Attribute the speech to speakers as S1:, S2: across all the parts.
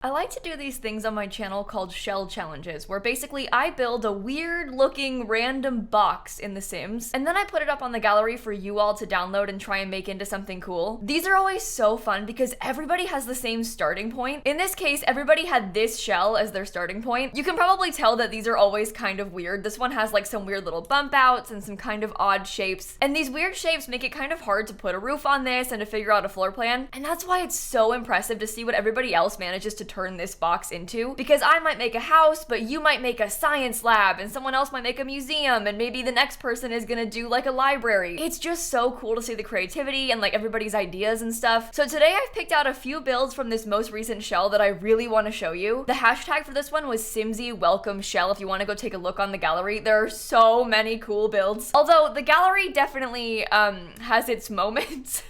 S1: I like to do these things on my channel called shell challenges, where basically I build a weird looking random box in The Sims, and then I put it up on the gallery for you all to download and try and make into something cool. These are always so fun because everybody has the same starting point. In this case, everybody had this shell as their starting point. You can probably tell that these are always kind of weird. This one has like some weird little bump outs and some kind of odd shapes, and these weird shapes make it kind of hard to put a roof on this and to figure out a floor plan, and that's why it's so impressive to see what everybody else manages to turn this box into, because I might make a house, but you might make a science lab, and someone else might make a museum, and maybe the next person is gonna do like a library. It's just so cool to see the creativity and like everybody's ideas and stuff. So today I've picked out a few builds from this most recent shell that I really want to show you. The hashtag for this one was Simsie welcome shell if you want to go take a look on the gallery. There are so many cool builds. Although the gallery definitely has its moments.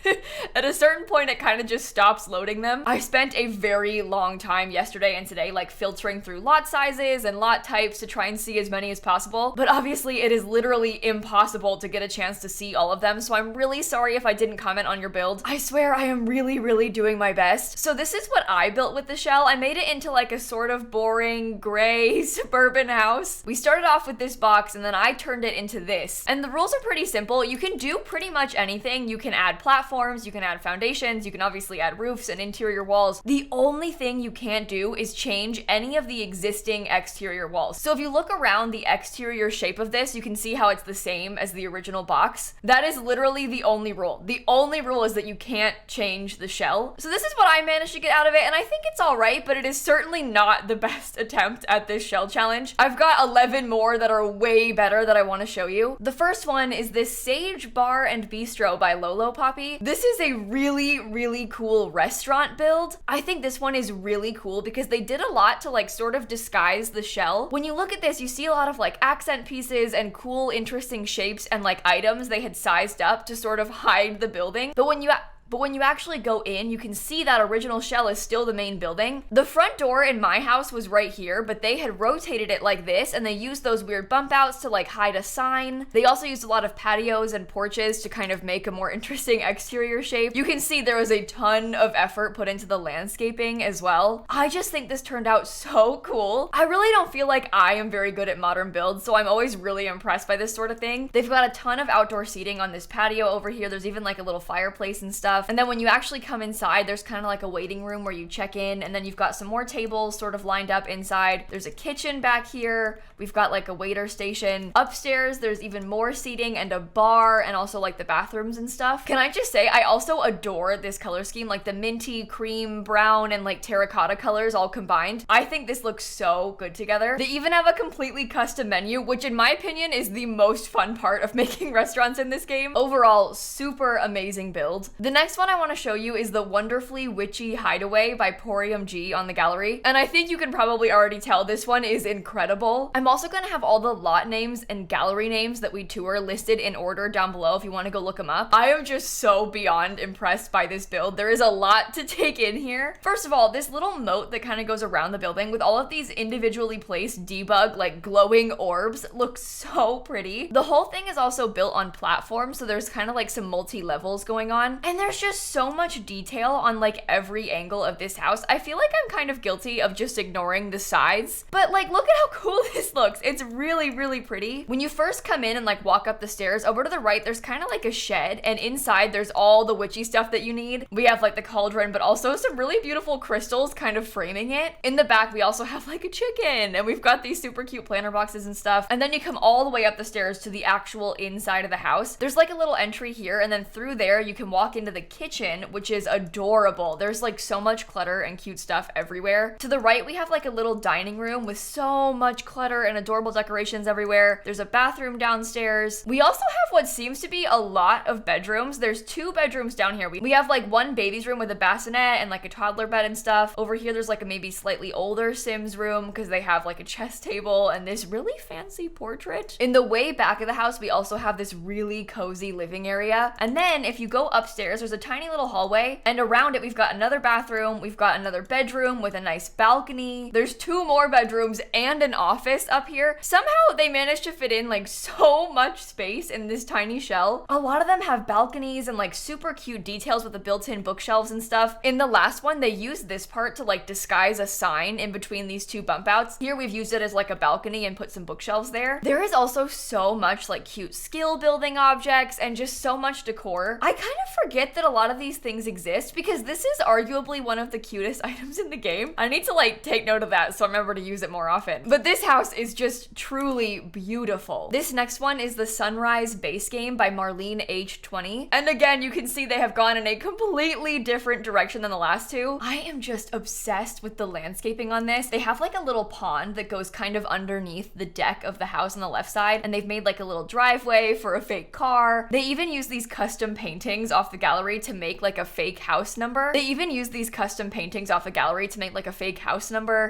S1: At a certain point it kind of just stops loading them. I spent a very long time yesterday and today like filtering through lot sizes and lot types to try and see as many as possible, but obviously it is literally impossible to get a chance to see all of them, so I'm really sorry if I didn't comment on your build. I swear I am really doing my best. So this is what I built with the shell. I made it into like a sort of boring gray suburban house. We started off with this box and then I turned it into this, and the rules are pretty simple. You can do pretty much anything. You can add platforms, you can add foundations, you can obviously add roofs and interior walls. The only thing you can't do is change any of the existing exterior walls. So if you look around the exterior shape of this, you can see how it's the same as the original box. That is literally the only rule. The only rule is that you can't change the shell. So this is what I managed to get out of it, and I think it's all right, but it is certainly not the best attempt at this shell challenge. I've got 11 more that are way better that I want to show you. The first one is this Sage Bar and Bistro by lolopoppy. This is a really cool restaurant build. I think this one is really cool because they did a lot to like sort of disguise the shell. When you look at this, you see a lot of like accent pieces and cool interesting shapes and like items they had sized up to sort of hide the building. But when you actually go in, you can see that original shell is still the main building. The front door in my house was right here, but they had rotated it like this, and they used those weird bump outs to like hide a sign. They also used a lot of patios and porches to kind of make a more interesting exterior shape. You can see there was a ton of effort put into the landscaping as well. I just think this turned out so cool. I really don't feel like I am very good at modern builds, so I'm always really impressed by this sort of thing. They've got a ton of outdoor seating on this patio over here. There's even like a little fireplace and stuff. And then when you actually come inside, there's kind of like a waiting room where you check in, and then you've got some more tables sort of lined up inside. There's a kitchen back here. We've got like a waiter station. Upstairs, there's even more seating and a bar and also like the bathrooms and stuff. Can I just say, I also adore this color scheme, like the minty, cream, brown, and like terracotta colors all combined. I think this looks so good together. They even have a completely custom menu, which in my opinion is the most fun part of making restaurants in this game. Overall, super amazing build. The next one I want to show you is the Wonderfly Witchy Hideaway by poriumG on the gallery, and I think you can probably already tell this one is incredible. I'm also going to have all the lot names and gallery names that we tour listed in order down below if you want to go look them up. I am just so beyond impressed by this build. There is a lot to take in here. First of all, this little moat that kind of goes around the building with all of these individually placed debug like glowing orbs looks so pretty. The whole thing is also built on platforms, so there's kind of like some multi-levels going on, and there's just so much detail on like every angle of this house. I feel like I'm kind of guilty of just ignoring the sides, but like look at how cool this looks. It's really pretty. When you first come in and like walk up the stairs, over to the right there's kind of like a shed, and inside there's all the witchy stuff that you need. We have like the cauldron, but also some really beautiful crystals kind of framing it. In the back we also have like a chicken, and we've got these super cute planter boxes and stuff, and then you come all the way up the stairs to the actual inside of the house. There's like a little entry here, and then through there you can walk into the kitchen, which is adorable. There's like so much clutter and cute stuff everywhere. To the right we have like a little dining room with so much clutter and adorable decorations everywhere. There's a bathroom downstairs. We also have what seems to be a lot of bedrooms. There's 2 bedrooms down here. We have like one baby's room with a bassinet and like a toddler bed and stuff. Over here there's like a maybe slightly older Sims room because they have like a chess table and this really fancy portrait. In the way back of the house we also have this really cozy living area, and then if you go upstairs there's there's a tiny little hallway, and around it we've got another bathroom, we've got another bedroom with a nice balcony. There's 2 more bedrooms and an office up here. Somehow they managed to fit in like so much space in this tiny shell. A lot of them have balconies and like super cute details with the built-in bookshelves and stuff. In the last one, they used this part to like disguise a sign in between these 2 bump outs. Here we've used it as like a balcony and put some bookshelves there. There is also so much like cute skill building objects and just so much decor. I kind of forget that a lot of these things exist because this is arguably one of the cutest items in the game. I need to like take note of that so I remember to use it more often. But this house is just truly beautiful. This next one is the Sunrise Basegame by Marlene H20. And again, you can see they have gone in a completely different direction than the last 2. I am just obsessed with the landscaping on this. They have like a little pond that goes kind of underneath the deck of the house on the left side, and they've made like a little driveway for a fake car. They even use these custom paintings off the gallery to make like a fake house number.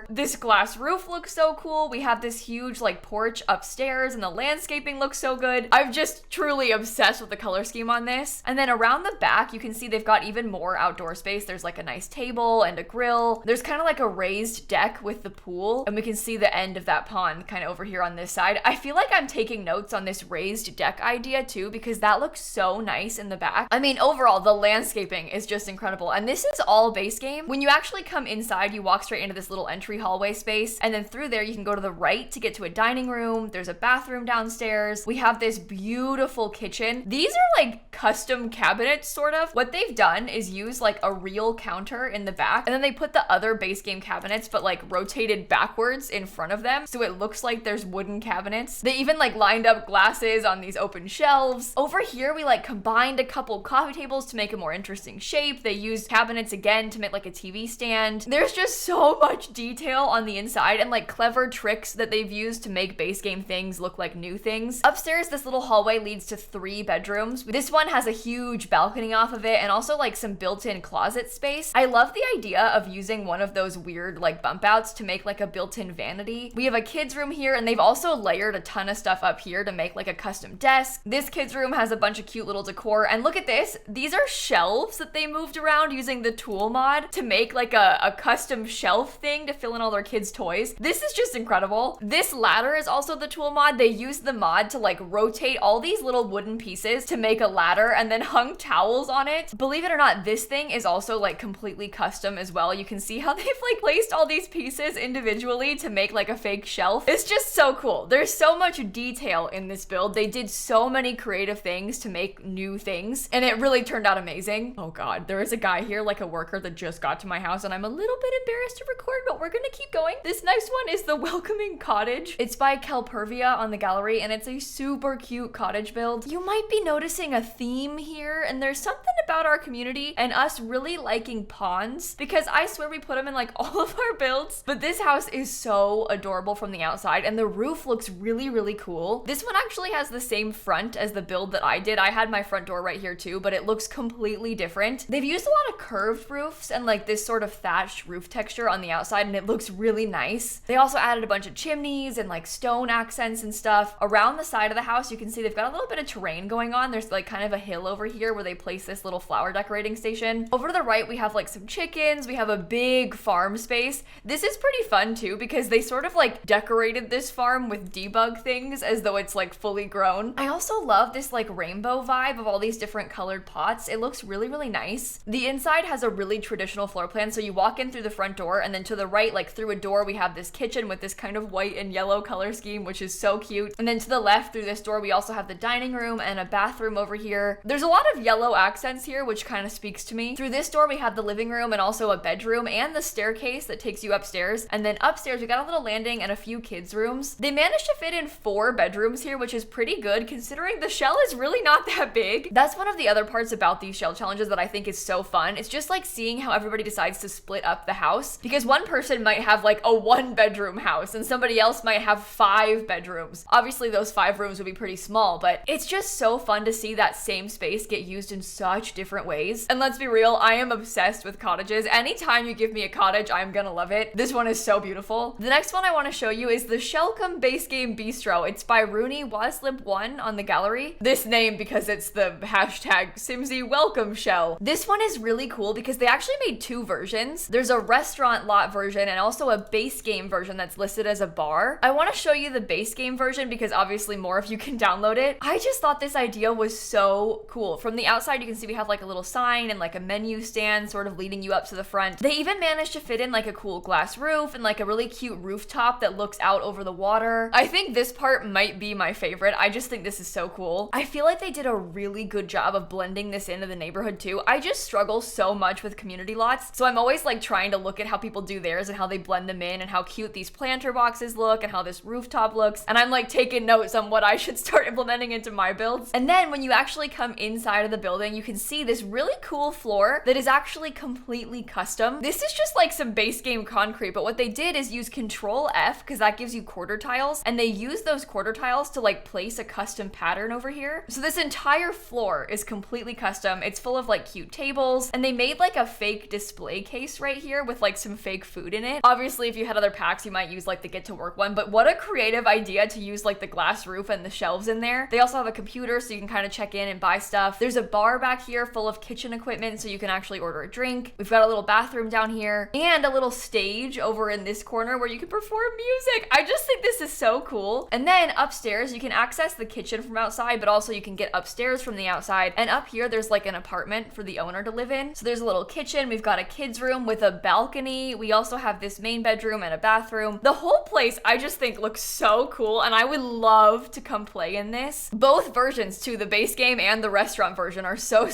S1: This glass roof looks so cool. We have this huge like porch upstairs and the landscaping looks so good. I'm just truly obsessed with the color scheme on this. And then around the back, you can see they've got even more outdoor space. There's like a nice table and a grill. There's kind of like a raised deck with the pool, and we can see the end of that pond kind of over here on this side. I feel like I'm taking notes on this raised deck idea too, because that looks so nice in the back. I mean, overall, the landscaping is just incredible. And this is all base game. When you actually come inside, you walk straight into this little entry hallway space, and then through there you can go to the right to get to a dining room. There's a bathroom downstairs. We have this beautiful kitchen. These are like custom cabinets, sort of. What they've done is use like a real counter in the back, and then they put the other base game cabinets but like rotated backwards in front of them, so it looks like there's wooden cabinets. They even like lined up glasses on these open shelves. Over here we like combined a couple coffee tables to make a more interesting shape. They used cabinets again to make like a TV stand. There's just so much detail on the inside and like clever tricks that they've used to make base game things look like new things. Upstairs, this little hallway leads to 3 bedrooms. This one has a huge balcony off of it and also like some built-in closet space. I love the idea of using one of those weird like bump outs to make like a built-in vanity. We have a kids room here, and they've also layered a ton of stuff up here to make like a custom desk. This kids room has a bunch of cute little decor, and look at this. These are shelves that they moved around using the tool mod to make like a custom shelf thing to fill in all their kids' toys. This is just incredible. This ladder is also the tool mod. They used the mod to like rotate all these little wooden pieces to make a ladder and then hung towels on it. Believe it or not, this thing is also like completely custom as well. You can see how they've like placed all these pieces individually to make like a fake shelf. It's just so cool. There's so much detail in this build. They did so many creative things to make new things, and it really turned out amazing. Oh god, there is a guy here, like a worker that just got to my house, and I'm a little bit embarrassed to record, but we're gonna keep going. This next one is the Welcoming Cottage. It's by Kelpurvia on the gallery, and it's a super cute cottage build. You might be noticing a theme here, and there's something about our community and us really liking ponds, because I swear we put them in like all of our builds. But this house is so adorable from the outside, and the roof looks really cool. This one actually has the same front as the build that I did. I had my front door right here too, but it looks completely different. They've used a lot of curved roofs and like this sort of thatched roof texture on the outside, and it looks really nice. They also added a bunch of chimneys and like stone accents and stuff. Around the side of the house, you can see they've got a little bit of terrain going on. There's like kind of a hill over here where they place this little flower decorating station. Over to the right, we have like some chickens. We have a big farm space. This is pretty fun too, because they sort of like decorated this farm with debug things as though it's like fully grown. I also love this like rainbow vibe of all these different colored pots. It looks really nice. The inside has a really traditional floor plan. So you walk in through the front door, and then to the right, like through a door, we have this kitchen with this kind of white and yellow color scheme, which is so cute. And then to the left through this door, we also have the dining room and a bathroom over here. There's a lot of yellow accents here, which kind of speaks to me. Through this door, we have the living room and also a bedroom and the staircase that takes you upstairs. And then upstairs, we got a little landing and a few kids' rooms. They managed to fit in 4 bedrooms here, which is pretty good considering the shell is really not that big. That's one of the other parts about these shell challenges that I think is so fun. It's just like seeing how everybody decides to split up the house, because one person might have like a 1-bedroom house and somebody else might have 5 bedrooms. Obviously those 5 rooms would be pretty small, but it's just so fun to see that same space get used in such different ways. And let's be real, I am obsessed with cottages. Anytime you give me a cottage, I'm gonna love it. This one is so beautiful. The next one I want to show you is the Shellcome Basegame Bistro. It's by Rooney Waslib1 on the gallery. This name because it's the hashtag Simsie welcome shell. This one is really cool because they actually made two versions. There's a restaurant lot version and also a base game version that's listed as a bar. I want to show you the base game version because obviously more if you can download it. I just thought this idea was so cool. From the outside, you can see we have like a little sign and like a menu stand sort of leading you up to the front. They even managed to fit in like a cool glass roof and like a really cute rooftop that looks out over the water. I think this part might be my favorite. I just think this is so cool. I feel like they did a really good job of blending this into the neighborhood too. I just struggle so much with community lots, so I'm always like trying to look at how people do theirs and how they blend them in and how cute these planter boxes look and how this rooftop looks, and I'm like taking notes on what I should start implementing into my builds. And then when you actually come inside of the building, you can see this really cool floor that is actually completely custom. This is just like some base game concrete, but what they did is use Control F because that gives you quarter tiles, and they use those quarter tiles to like place a custom pattern over here. So this entire floor is completely custom. It's full of like cute tables, and they made like a fake display case right here with like some fake food in it. Obviously, if you had other packs, you might use like the get to work one, but what a creative idea to use like the glass roof and the shelves in there. They also have a computer so you can kind of check in and buy stuff. There's a bar back here full of kitchen equipment so you can actually order a drink. We've got a little bathroom down here and a little stage over in this corner where you can perform music. I just think this is so cool. And then upstairs, you can access the kitchen from outside, but also you can get upstairs from the outside. And up here, there's like an apartment for the owner to live in. So there's a little kitchen. We've got a kid's room with a balcony. We also have this main bedroom and a bathroom. The whole place, I just think looks so cool, and I would love to come play in this. Both versions too, the base game and the restaurant version, are so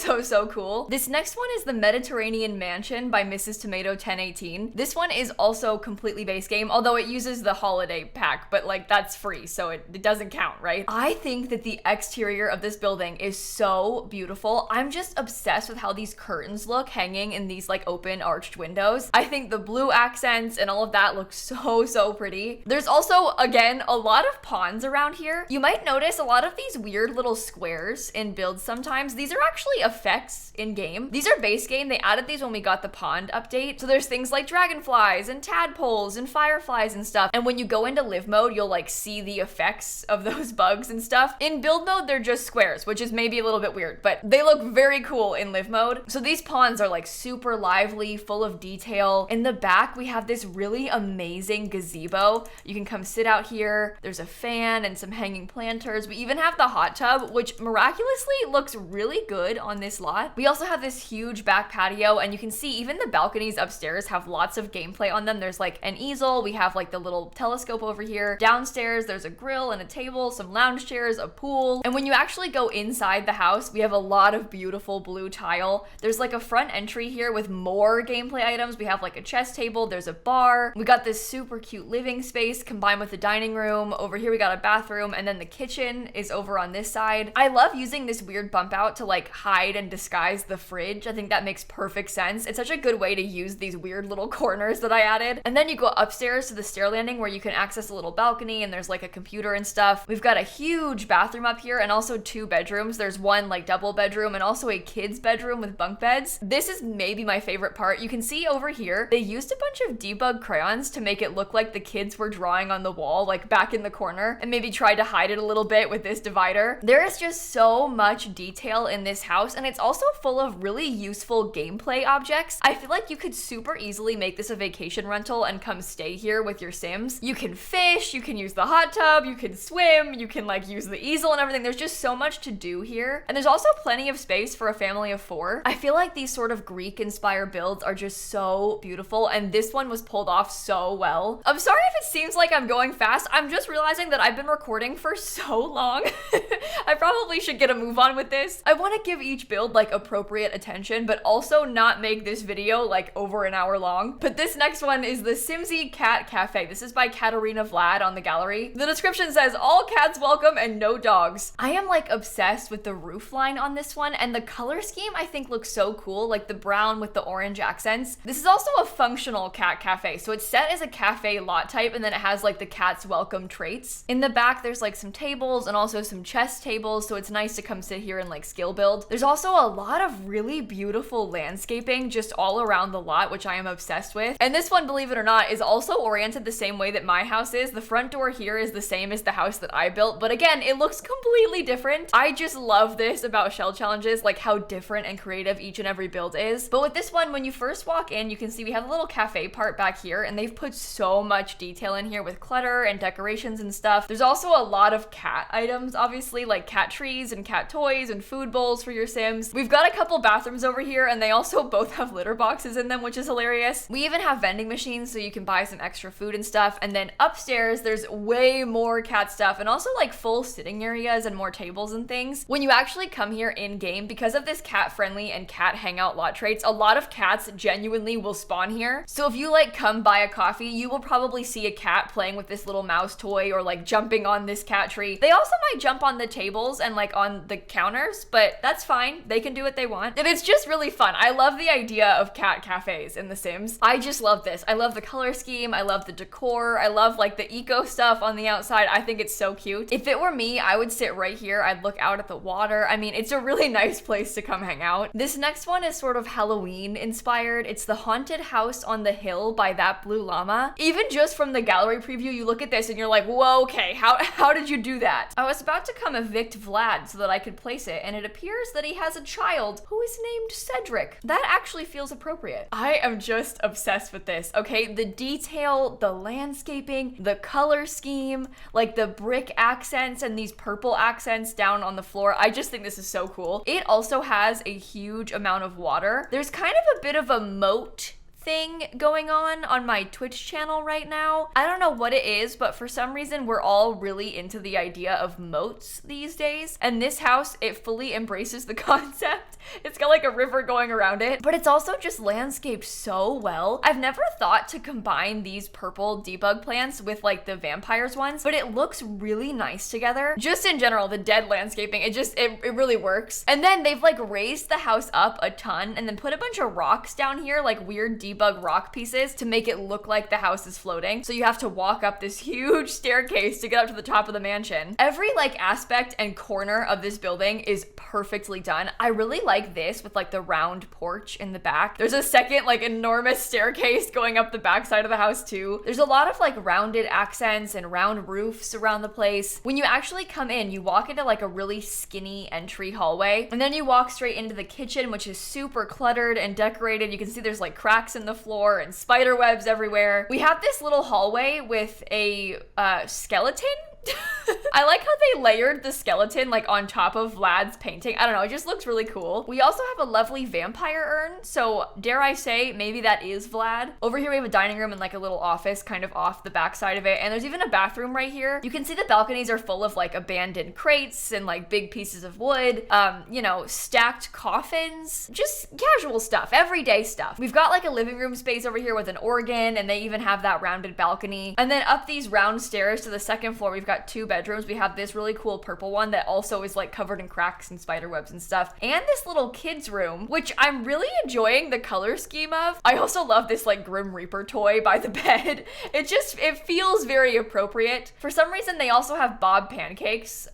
S1: cool. This next one is the Mediterranean Mansion by Mrs. Tomato 1018. This one is also completely base game, although it uses the holiday pack, but like that's free, so it doesn't count, right? I think that the exterior of this building is so beautiful. I'm just obsessed with how these curtains look hanging in these like open arched windows. I think the blue accents and all of that looks so pretty. There's also, again, a lot of ponds around here. You might notice a lot of these weird little squares in builds sometimes. These are actually effects in game. These are base game. They added these when we got the pond update. So there's things like dragonflies and tadpoles and fireflies and stuff. And when you go into live mode, you'll like see the effects of those bugs and stuff. In build mode, they're just squares, which is maybe a little bit weird, but they look very cool in live mode. So these ponds are like super lively, full of detail. In the back, we have this really amazing gazebo. You can come sit out here. There's a fan and some hanging planters. We even have the hot tub, which miraculously looks really good on this lot. We also have this huge back patio, and you can see even the balconies upstairs have lots of gameplay on them. There's like an easel. We have like the little telescope over here. Downstairs, there's a grill and a table, some lounge chairs, a pool. And when you actually go inside the house, we have a lot of beautiful blue tile. There's like a front entry here with more gameplay items. We have like a chess table. There's a bar. We got this super cute living space combined with the dining room. Over here, we got a bathroom, and then the kitchen is over on this side. I love using this weird bump out to like hide and disguise the fridge. I think that makes perfect sense. It's such a good way to use these weird little corners that I added. And then you go upstairs to the stair landing where you can access a little balcony, and there's like a computer and stuff. We've got a huge bathroom up here and also two bedrooms. There's one like double bedroom and also a kid's bedroom with bunk beds. This is maybe my favorite part. You can see over here, they used a bunch of debug crayons to make it look like the kids were drawing on the wall, like back in the corner, and maybe tried to hide it a little bit with this divider. There is just so much detail in this house, and it's also full of really useful gameplay objects. I feel like you could super easily make this a vacation rental and come stay here with your Sims. You can fish, you can use the hot tub, you can swim, you can like use the easel and everything. There's just so much to do here. And there's also plenty of space for a family of 4. I feel like these sort of Greek-inspired builds are just so beautiful, and this one was pulled off so well. I'm sorry if it seems like I'm going fast. I'm just realizing that I've been recording for so long. I probably should get a move on with this. I want to give each build like appropriate attention, but also not make this video like over an hour long. But this next one is the Simsie Cat Cafe. This is by KaterinaVlad on the gallery. The description says, all cats welcome and no dogs. I am like obsessed with the roof line on this one, and the color scheme I think looks so cool, like the brown with the orange accents. This is also a functional cat cafe, so it's set as a cafe lot type, and then it has like the cat's welcome traits. In the back, there's like some tables and also some chess tables, so it's nice to come sit here and like skill build. There's also a lot of really beautiful landscaping just all around the lot, which I am obsessed with. And this one, believe it or not, is also oriented the same way that my house is. The front door here is the same as the house that I built, but again, it looks completely different. I just love this about shell challenges, like how different and creative each and every build is. But with this one, when you first walk in, you can see we have a little cafe part back here, and they've put so much detail in here with clutter and decorations and stuff. There's also a lot of cat items, obviously, like cat trees and cat toys and food bowls for your Sims. We've got a couple bathrooms over here, and they also both have litter boxes in them, which is hilarious. We even have vending machines so you can buy some extra food and stuff. And then upstairs, there's way more cat stuff and also like full sitting areas and more tables and things. When you actually come here in game, because of this cat friendly and cat hangout lot traits, a lot of cats genuinely will spawn here. So if you like come buy a coffee, you will probably see a cat playing with this little mouse toy or like jumping on this cat tree. They also might jump on the tables and like on the counters, but that's fine. They can do what they want. And it's just really fun. I love the idea of cat cafes in The Sims. I just love this. I love the color scheme. I love the decor. I love like the eco stuff on the outside. I think it's so cute. If it were me, I would sit right here. I'd look out at the water. I mean, it's a really nice place to come hang out. This next one is sort of Halloween inspired. It's the Haunted House on the Hill by ThaBlueLlama. Even just from the gallery preview, you look at this and you're like, whoa, okay, how did you do that? I was about to come evict Vlad so that I could place it, and it appears that he has a child who is named Cedric. That actually feels appropriate. I am just obsessed with this, okay? The detail, the landscaping, the color scheme, like the brick accents and these purple accents down on the floor. I just think this is so cool. It also has a huge amount of water. There's kind of a bit of a moat thing going on my Twitch channel right now. I don't know what it is, but for some reason we're all really into the idea of moats these days. And this house, it fully embraces the concept. It's got like a river going around it, but it's also just landscaped so well. I've never thought to combine these purple debug plants with like the vampires ones, but it looks really nice together. Just in general, the dead landscaping, it really works. And then they've like raised the house up a ton and then put a bunch of rocks down here, like weird debug rock pieces to make it look like the house is floating. So you have to walk up this huge staircase to get up to the top of the mansion. Every like aspect and corner of this building is perfectly done. I really like this with like the round porch in the back. There's a second like enormous staircase going up the back side of the house too. There's a lot of like rounded accents and round roofs around the place. When you actually come in, you walk into like a really skinny entry hallway, and then you walk straight into the kitchen, which is super cluttered and decorated. You can see there's like cracks in the floor and spider webs everywhere. We have this little hallway with a skeleton. I like how they layered the skeleton like on top of Vlad's painting. I don't know, it just looks really cool. We also have a lovely vampire urn, so dare I say maybe that is Vlad. Over here we have a dining room and like a little office kind of off the back side of it, and there's even a bathroom right here. You can see the balconies are full of like abandoned crates and like big pieces of wood, you know, stacked coffins, just casual stuff, everyday stuff. We've got like a living room space over here with an organ, and they even have that rounded balcony. And then up these round stairs to the second floor, we've got 2 bedrooms. We have this really cool purple one that also is like covered in cracks and spider webs and stuff, and this little kids room, which I'm really enjoying the color scheme of. I also love this like Grim Reaper toy by the bed. It feels very appropriate. For some reason they also have Bob pancakes,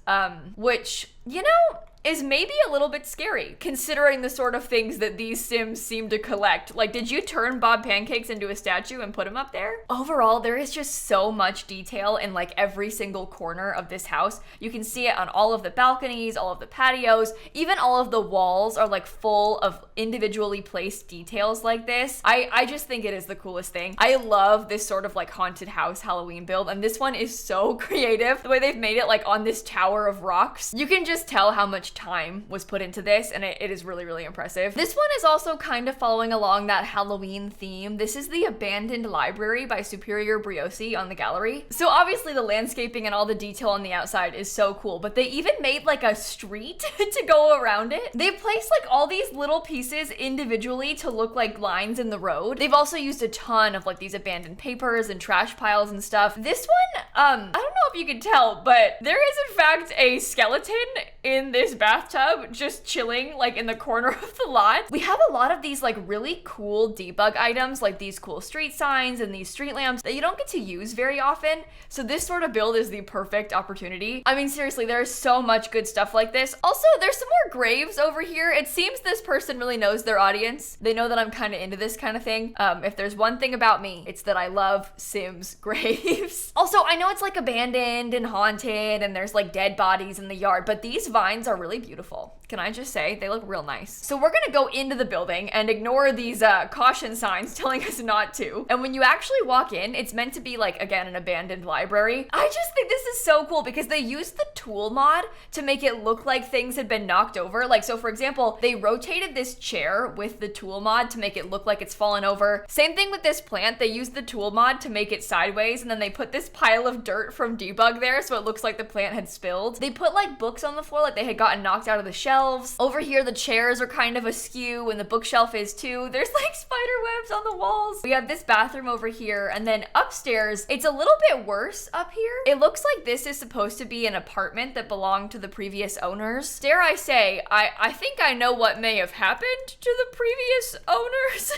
S1: which, you know, is maybe a little bit scary considering the sort of things that these Sims seem to collect. Like, did you turn Bob Pancakes into a statue and put him up there? Overall, there is just so much detail in like every single corner of this house. You can see it on all of the balconies, all of the patios, even all of the walls are like full of individually placed details like this. I just think it is the coolest thing. I love this sort of like haunted house Halloween build, and this one is so creative. The way they've made it like on this tower of rocks. You can just tell how much time was put into this, and it is really, really impressive. This one is also kind of following along that Halloween theme. This is the Abandoned Library by SuperiorBriossi on the gallery. So obviously the landscaping and all the detail on the outside is so cool, but they even made like a street to go around it. They placed like all these little pieces individually to look like lines in the road. They've also used a ton of like these abandoned papers and trash piles and stuff. This one, I don't know if you can tell, but there is in fact a skeleton in this bathtub, just chilling like in the corner of the lot. We have a lot of these like really cool debug items, like these cool street signs and these street lamps that you don't get to use very often. So this sort of build is the perfect opportunity. I mean, seriously, there is so much good stuff like this. Also, there's some more graves over here. It seems this person really knows their audience. They know that I'm kind of into this kind of thing. If there's one thing about me, it's that I love Sims graves. Also, I know it's like abandoned and haunted and there's like dead bodies in the yard, but these vines are really beautiful. Can I just say, they look real nice. So we're gonna go into the building and ignore these caution signs telling us not to. And when you actually walk in, it's meant to be like, again, an abandoned library. I just think this is so cool because they used the tool mod to make it look like things had been knocked over. Like, so for example, they rotated this chair with the tool mod to make it look like it's fallen over. Same thing with this plant. They used the tool mod to make it sideways, and then they put this pile of dirt from debug there so it looks like the plant had spilled. They put like books on the floor like they had gotten knocked out of the shelves. Over here, the chairs are kind of askew and the bookshelf is too. There's like spider webs on the walls. We have this bathroom over here, and then upstairs, it's a little bit worse up here. It looks like this is supposed to be an apartment that belonged to the previous owners. Dare I say, I think I know what may have happened to the previous owners.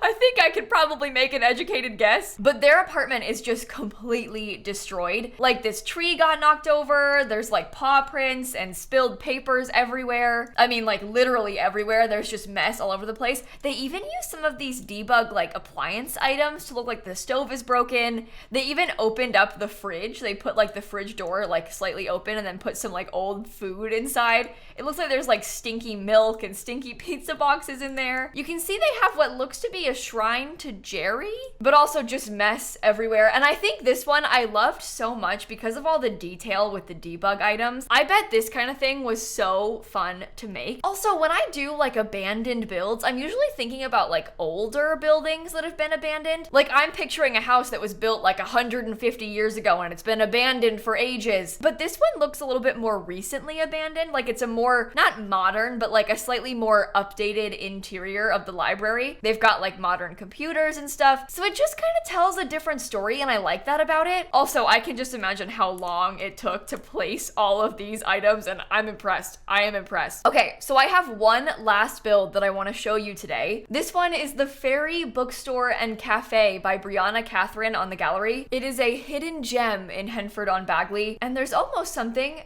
S1: I think I could probably make an educated guess, but their apartment is just completely destroyed. Like this tree got knocked over. There's like paw prints and spilled papers everywhere. I mean, like literally everywhere. There's just mess all over the place. They even use some of these debug like appliance items to look like the stove is broken. They even opened up the fridge. They put like the fridge door like slightly open and then put some like old food inside. It looks like there's like stinky milk and stinky pizza boxes in there. You can see they have what looks to be a shrine to Jerry, but also just mess everywhere. And I think this one I loved so much because of all the detail with the debug items. I bet this kind of thing was so fun to make. Also, when I do like abandoned builds, I'm usually thinking about like older buildings that have been abandoned. Like I'm picturing a house that was built like 150 years ago and it's been abandoned for ages. But this one looks a little bit more recently abandoned. Like it's a more, not modern, but like a slightly more updated interior of the library. They've got like modern computers and stuff. So it just kind of tells a different story and I like that about it. Also, I can just imagine how long it took to place all of these items and I'm impressed. I am impressed. Okay, so I have one last build that I want to show you today. This one is the Fairy Bookstore and Cafe by briannakathrynm on the gallery. It is a hidden gem in Henford-on-Bagley, and there's almost something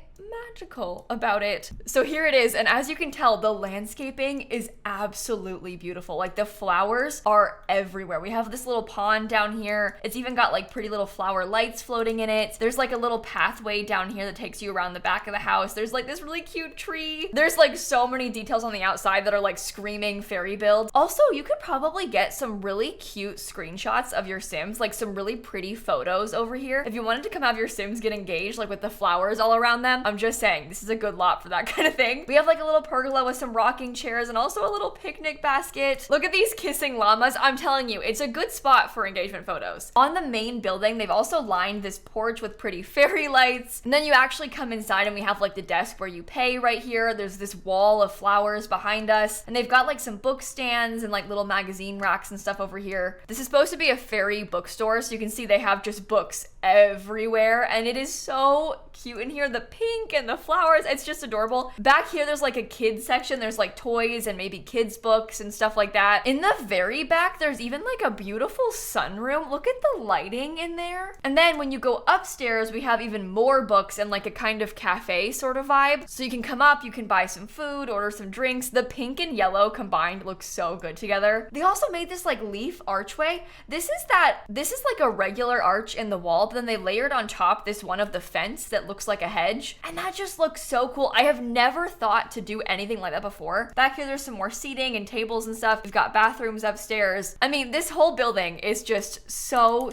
S1: magical about it. So here it is, and as you can tell, the landscaping is absolutely beautiful. Like the flowers are everywhere. We have this little pond down here. It's even got like pretty little flower lights floating in it. There's like a little pathway down here that takes you around the back of the house. There's like this really cute tree. There's like so many details on the outside that are like screaming fairy build. Also, you could probably get some really cute screenshots of your Sims, like some really pretty photos over here. If you wanted to come have your Sims get engaged, like with the flowers all around them, I'm just saying, this is a good lot for that kind of thing. We have like a little pergola with some rocking chairs and also a little picnic basket. Look at these kissing llamas. I'm telling you, it's a good spot for engagement photos. On the main building, they've also lined this porch with pretty fairy lights. And then you actually come inside and we have like the desk where you pay right here. There's this wall of flowers behind us. And they've got like some book stands and like little magazine racks and stuff over here. This is supposed to be a fairy bookstore, so you can see they have just books everywhere. And it is so cute in here. The pink and the flowers, it's just adorable. Back here, there's like a kids section. There's like toys and maybe kids books and stuff like that. In the very back, there's even like a beautiful sunroom. Look at the lighting in there. And then when you go upstairs, we have even more books and like a kind of cafe sort of vibe. So you can come up, you can buy some food, order some drinks. The pink and yellow combined look so good together. They also made this like leaf archway. This is like a regular arch in the wall, but then they layered on top this one of the fence that looks like a hedge. And that just looks so cool. I have never thought to do anything like that before. Back here, there's some more seating and tables and stuff. We've got bathrooms upstairs. I mean, this whole building is just so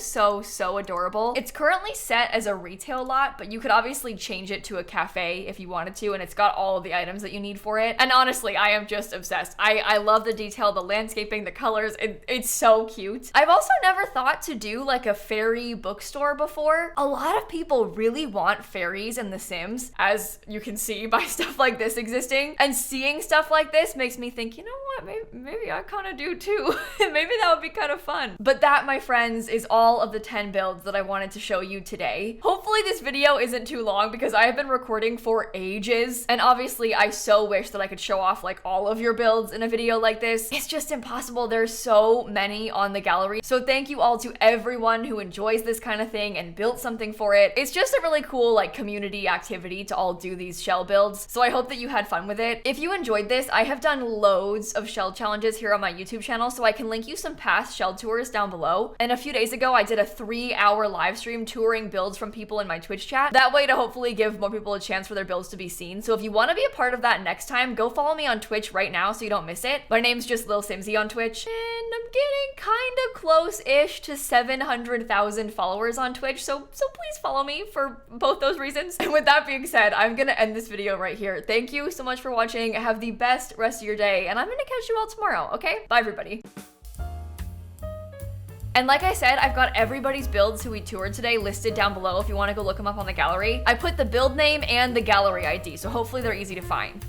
S1: adorable. It's currently set as a retail lot, but you could obviously change it to a cafe if you wanted to, and it's got all of the items that you need for it. And honestly, I am just obsessed. I love the detail, the landscaping, the colors. It's so cute. I've also never thought to do like a fairy bookstore before. A lot of people really want fairies in The Sims, friends, as you can see by stuff like this existing. And seeing stuff like this makes me think, you know what, maybe I kind of do too. Maybe that would be kind of fun. But that, my friends, is all of the 10 builds that I wanted to show you today. Hopefully this video isn't too long because I have been recording for ages. And obviously I so wish that I could show off like all of your builds in a video like this. It's just impossible. There's so many on the gallery. So thank you all to everyone who enjoys this kind of thing and built something for it. It's just a really cool like community activity to all do these shell builds. So I hope that you had fun with it. If you enjoyed this, I have done loads of shell challenges here on my YouTube channel, so I can link you some past shell tours down below. And a few days ago, I did a 3-hour live stream touring builds from people in my Twitch chat. That way to hopefully give more people a chance for their builds to be seen. So if you want to be a part of that next time, go follow me on Twitch right now so you don't miss it. My name's just lilsimsie on Twitch, and I'm getting kind of close-ish to 700,000 followers on Twitch, so please follow me for both those reasons. And with that being said, I'm gonna end this video right here. Thank you so much for watching. Have the best rest of your day, and I'm gonna catch you all tomorrow, okay? Bye, everybody. And like I said, I've got everybody's builds who we toured today listed down below if you want to go look them up on the gallery. I put the build name and the gallery ID, so hopefully they're easy to find.